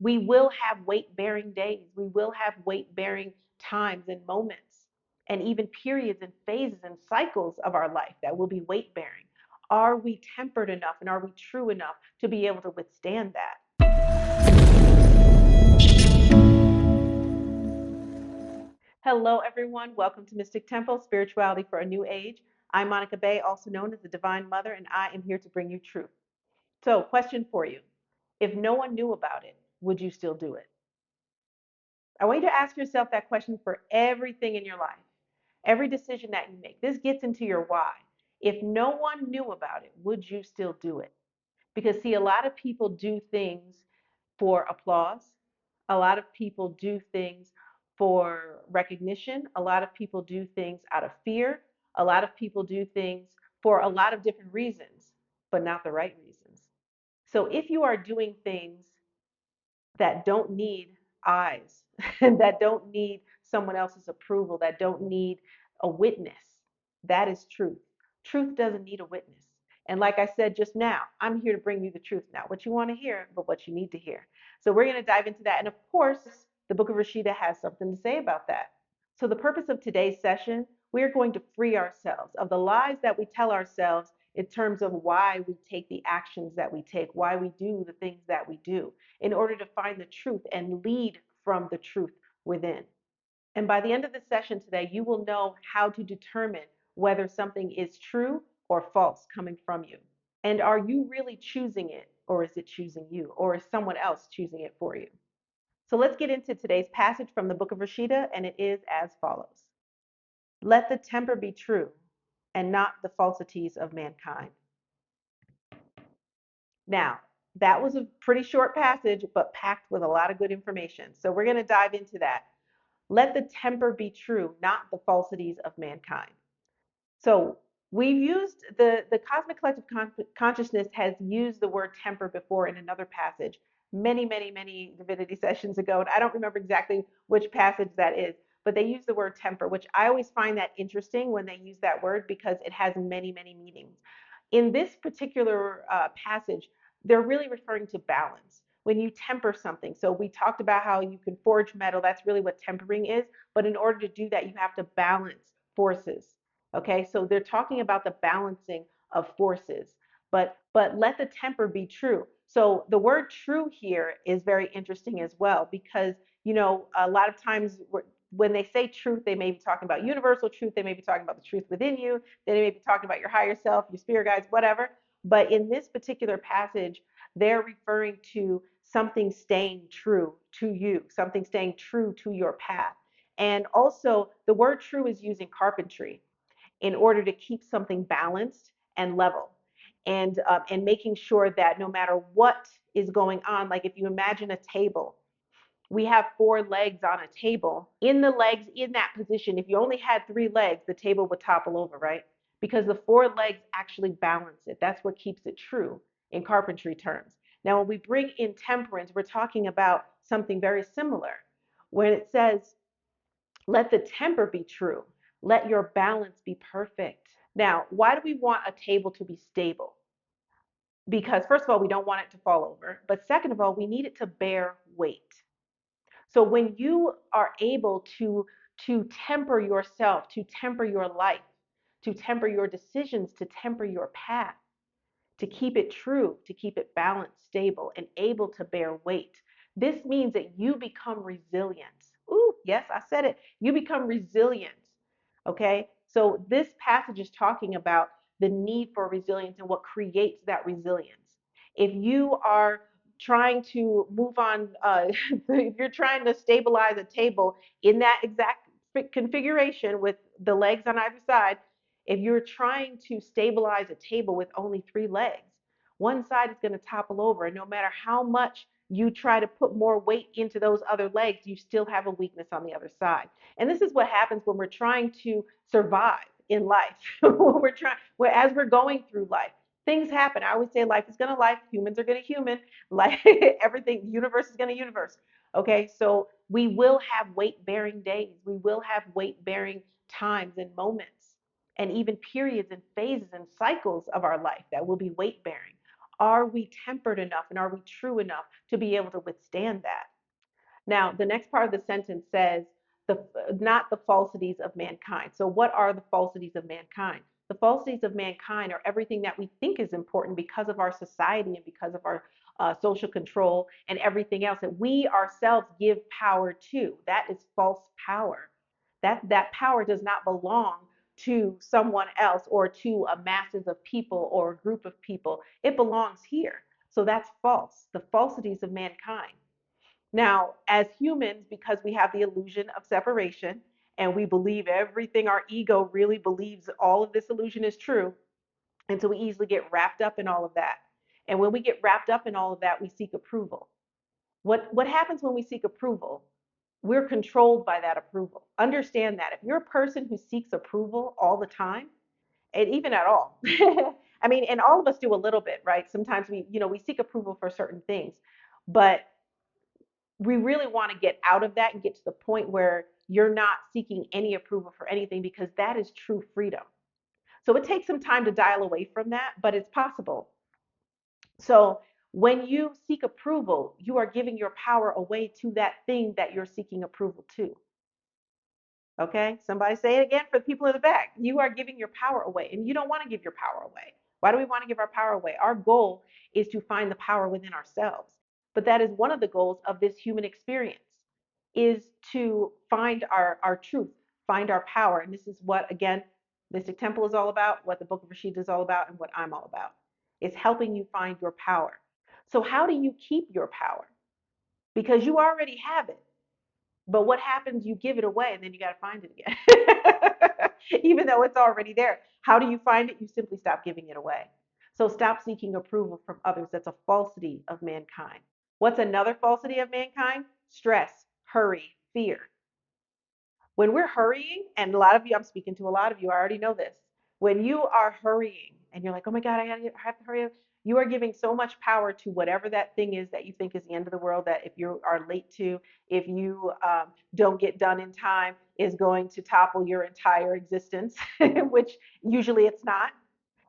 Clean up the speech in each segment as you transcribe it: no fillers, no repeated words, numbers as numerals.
We will have weight-bearing days. We will have weight-bearing times and moments, and even periods and phases and cycles of our life that will be weight-bearing. Are we tempered enough and are we true enough to be able to withstand that? Hello, everyone. Welcome to Mystic Temple, Spirituality for a New Age. I'm Monica Bay, also known as the Divine Mother, and I am here to bring you truth. So, question for you. If no one knew about it, would you still do it? I want you to ask yourself that question for everything in your life, every decision that you make. This gets into your why. If no one knew about it, would you still do it? Because, see, a lot of people do things for applause. A lot of people do things for recognition. A lot of people do things out of fear. A lot of people do things for a lot of different reasons, but not the right reasons. So if you are doing things that don't need eyes, that don't need someone else's approval, that don't need a witness, that is truth. Truth doesn't need a witness. And like I said just now, I'm here to bring you the truth, not what you want to hear, but what you need to hear. So we're going to dive into that. And of course, the book of Rashida has something to say about that. So the purpose of today's session, we're going to free ourselves of the lies that we tell ourselves in terms of why we take the actions that we take, why we do the things that we do, in order to find the truth and lead from the truth within. And by the end of the session today, you will know how to determine whether something is true or false coming from you. And are you really choosing it, or is it choosing you, or is someone else choosing it for you? So let's get into today's passage from the book of Rashida, and it is as follows. Let the temper be true and not the falsities of mankind. Now, that was a pretty short passage, but packed with a lot of good information. So we're going to dive into that. Let the temper be true, not the falsities of mankind. So we've used the Cosmic Collective Consciousness has used the word temper before in another passage many divinity sessions ago. And I don't remember exactly which passage that is, but they use the word temper, which I always find that interesting when they use that word because it has many meanings. In this particular passage, they're really referring to balance. When you temper something, so we talked about how you can forge metal, that's really what tempering is. But in order to do that, you have to balance forces. Okay, so they're talking about the balancing of forces, but let the temper be true. So the word true here is very interesting as well because a lot of times when they say truth, they may be talking about universal truth, they may be talking about the truth within you, they may be talking about your higher self, your spirit guides, whatever. But in this particular passage, they're referring to something staying true to you, something staying true to your path. And also, the word true is used in carpentry in order to keep something balanced and level, and making sure that no matter what is going on, like if you imagine a table, we have four legs on a table. In the legs, in that position, if you only had three legs, the table would topple over, right? Because the four legs actually balance it. That's what keeps it true in carpentry terms. Now, when we bring in temperance, we're talking about something very similar. When it says, let the temper be true, let your balance be perfect. Now, why do we want a table to be stable? Because, first of all, we don't want it to fall over. But second of all, we need it to bear weight. So when you are able to temper yourself, to temper your life, to temper your decisions, to temper your path, to keep it true, to keep it balanced, stable, and able to bear weight, this means that you become resilient. Ooh, yes, I said it. You become resilient. Okay? So this passage is talking about the need for resilience and what creates that resilience. If you are trying to move on, if you're trying to stabilize a table in that exact configuration with the legs on either side, if you're trying to stabilize a table with only three legs, one side is going to topple over. And no matter how much you try to put more weight into those other legs, you still have a weakness on the other side. And this is what happens when we're trying to survive in life. As we're going through life, things happen. I always say life is going to life, humans are going to human, like everything, the universe is going to universe. Okay, so we will have weight bearing days, we will have weight bearing times and moments, and even periods and phases and cycles of our life that will be weight bearing. Are we tempered enough and are we true enough to be able to withstand that? Now, the next part of the sentence says, the, not the falsities of mankind. So, what are the falsities of mankind? The falsities of mankind are everything that we think is important because of our society and because of our social control and everything else that we ourselves give power to. That is false power. That power does not belong to someone else or to a masses of people or a group of people. It belongs here. So that's false. The falsities of mankind. Now, as humans, because we have the illusion of separation and we believe everything, our ego really believes all of this illusion is true. And so we easily get wrapped up in all of that. And when we get wrapped up in all of that, we seek approval. What happens when we seek approval? We're controlled by that approval. Understand that. If you're a person who seeks approval all the time, and even at all, I mean, and all of us do a little bit, right? Sometimes we seek approval for certain things, but we really want to get out of that and get to the point where you're not seeking any approval for anything because that is true freedom. So it takes some time to dial away from that, but it's possible. So when you seek approval, you are giving your power away to that thing that you're seeking approval to. Okay, somebody say it again for the people in the back. You are giving your power away, and you don't want to give your power away. Why do we want to give our power away? Our goal is to find the power within ourselves. But that is one of the goals of this human experience, is to find our truth, find our power. And this is what, again, Mystic Temple is all about, what the Book of Rashida is all about, and what I'm all about. It's helping you find your power. So how do you keep your power? Because you already have it. But what happens? You give it away and then you got to find it again. Even though it's already there. How do you find it? You simply stop giving it away. So stop seeking approval from others. That's a falsity of mankind. What's another falsity of mankind? Stress, hurry, fear. When we're hurrying, and a lot of you, I'm speaking to a lot of you, I already know this. When you are hurrying and you're like, oh my God, I have to hurry up, you are giving so much power to whatever that thing is that you think is the end of the world, that if you are late to, if you don't get done in time, is going to topple your entire existence, which usually it's not.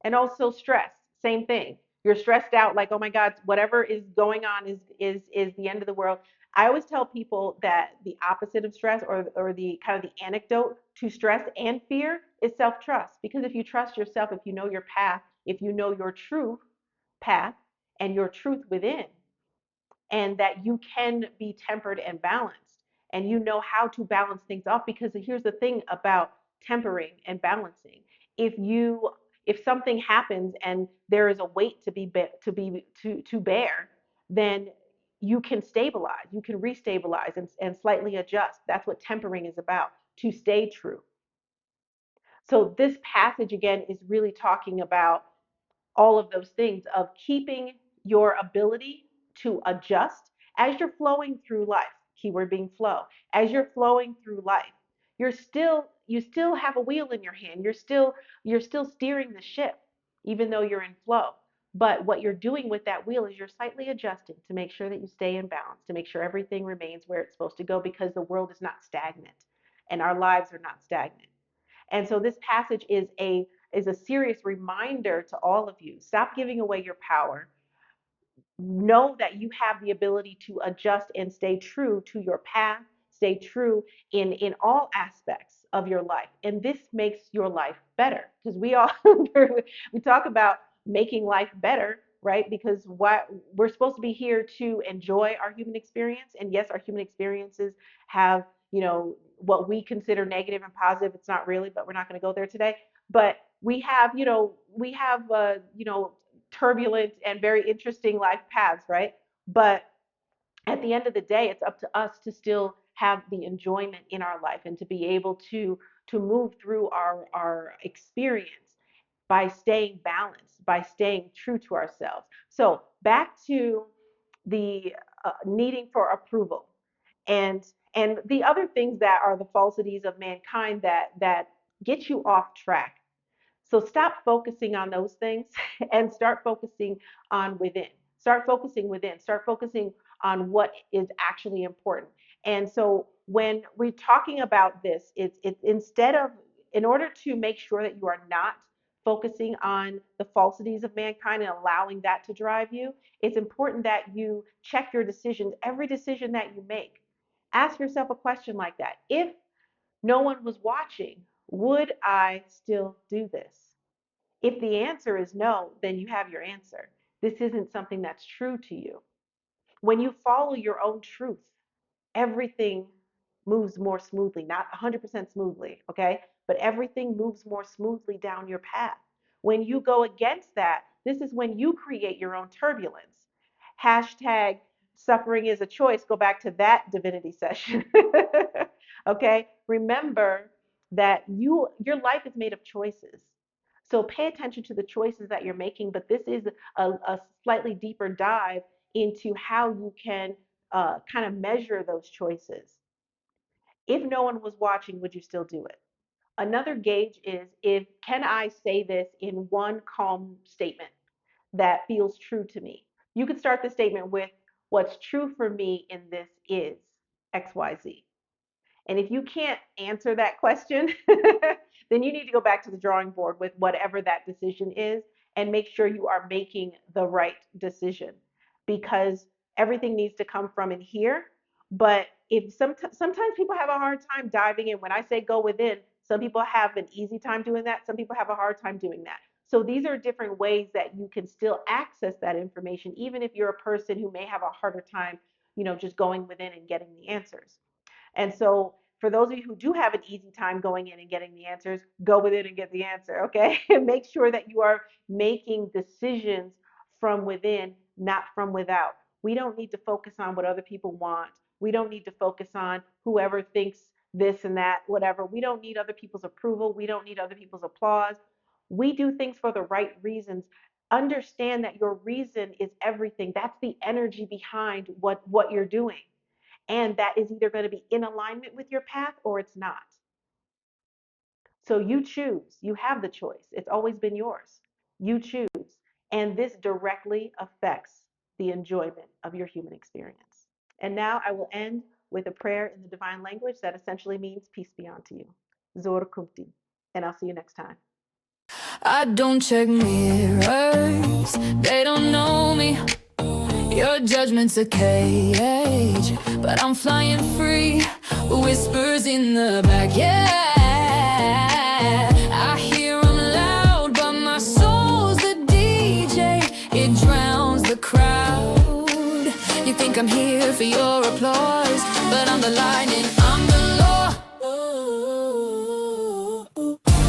And also stress, same thing. You're stressed out, like, oh my God, whatever is going on is the end of the world. I always tell people that the opposite of stress, or the kind of the antidote to stress and fear, is self-trust. Because if you trust yourself, if you know your path, if you know your true path and your truth within, and that you can be tempered and balanced, and you know how to balance things off. Because here's the thing about tempering and balancing: if something happens and there is a weight to bear, then you can stabilize, you can restabilize, and slightly adjust. That's what tempering is about, to stay true. So this passage again is really talking about all of those things, of keeping your ability to adjust as you're flowing through life. Keyword being flow. As you're flowing through life, you still have a wheel in your hand. You're still steering the ship, even though you're in flow. But what you're doing with that wheel is you're slightly adjusting to make sure that you stay in balance, to make sure everything remains where it's supposed to go, because the world is not stagnant and our lives are not stagnant. And so this passage is a serious reminder to all of you. Stop giving away your power. Know that you have the ability to adjust and stay true to your path, stay true in all aspects of your life. And this makes your life better, because we talk about making life better, right? Because what we're supposed to be here to enjoy our human experience. And yes, our human experiences have, what we consider negative and positive. It's not really, but we're not going to go there today. But we have turbulent and very interesting life paths, right? But at the end of the day, it's up to us to still have the enjoyment in our life and to be able to move through our experience by staying balanced, by staying true to ourselves. So back to the needing for approval, and and the other things that are the falsities of mankind that get you off track. So stop focusing on those things and start focusing on within. Start focusing within. Start focusing on what is actually important. And so when we're talking about this, it's instead of, in order to make sure that you are not focusing on the falsities of mankind and allowing that to drive you, it's important that you check your decisions, every decision that you make. Ask yourself a question like that. If no one was watching, would I still do this? If the answer is no, then you have your answer. This isn't something that's true to you. When you follow your own truth, everything moves more smoothly, not 100% smoothly, okay? But everything moves more smoothly down your path. When you go against that, this is when you create your own turbulence. Hashtag suffering is a choice. Go back to that divinity session. Okay? Remember that your life is made of choices. So pay attention to the choices that you're making, but this is a slightly deeper dive into how you can kind of measure those choices. If no one was watching, would you still do it? Another gauge is, if can I say this in one calm statement that feels true to me? You could start the statement with, what's true for me in this is XYZ. And if you can't answer that question, then you need to go back to the drawing board with whatever that decision is and make sure you are making the right decision, because everything needs to come from in here. But if sometimes people have a hard time diving in. When I say go within, some people have an easy time doing that. Some people have a hard time doing that. So these are different ways that you can still access that information, even if you're a person who may have a harder time, just going within and getting the answers. And so for those of you who do have an easy time going in and getting the answers, go with it and get the answer, okay? Make sure that you are making decisions from within, not from without. We don't need to focus on what other people want. We don't need to focus on whoever thinks this and that, whatever. We don't need other people's approval. We don't need other people's applause. We do things for the right reasons. Understand that your reason is everything. That's the energy behind what you're doing. And that is either going to be in alignment with your path or it's not. So you choose. You have the choice. It's always been yours. You choose. And this directly affects the enjoyment of your human experience. And now I will end with a prayer in the divine language that essentially means peace be unto you. Zor Kunti. And I'll see you next time. I don't check mirrors, they don't know me. Your judgment's a cage, but I'm flying free. Whispers in the back, yeah. I hear them loud, but my soul's the DJ. It drowns the crowd. You think I'm here for your applause, but I'm the lightning, I'm the law.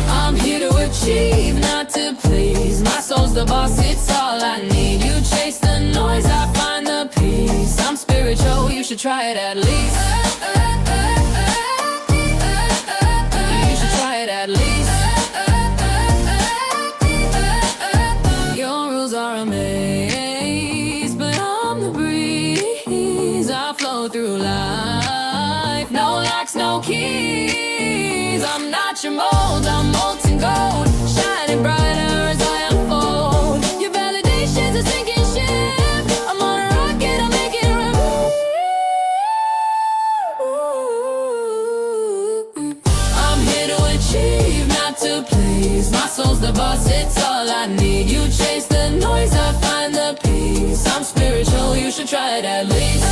I'm here to achieve, not to please. My soul's the boss, it's all I need. You chase the noise, I find the peace. I'm spiritual, you should try it at least. You should try it at least. Your rules are a maze, but I'm the breeze. I flow through life, no locks, no keys. I'm not your mold, I'm molten gold, shining brighter as I unfold. Your validation's a sinking ship, I'm on a rocket, I'm making room. I'm here to achieve, not to please. My soul's the boss, it's all I need. You chase the noise, I find the peace. I'm spiritual, you should try it at least.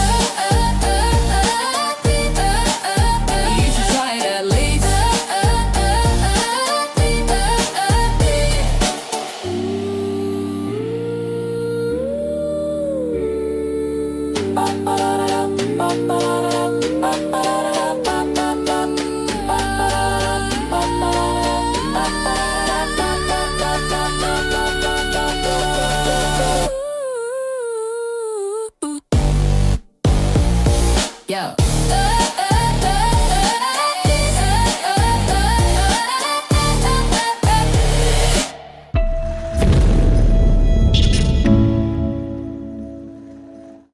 You should try it at least. Yo.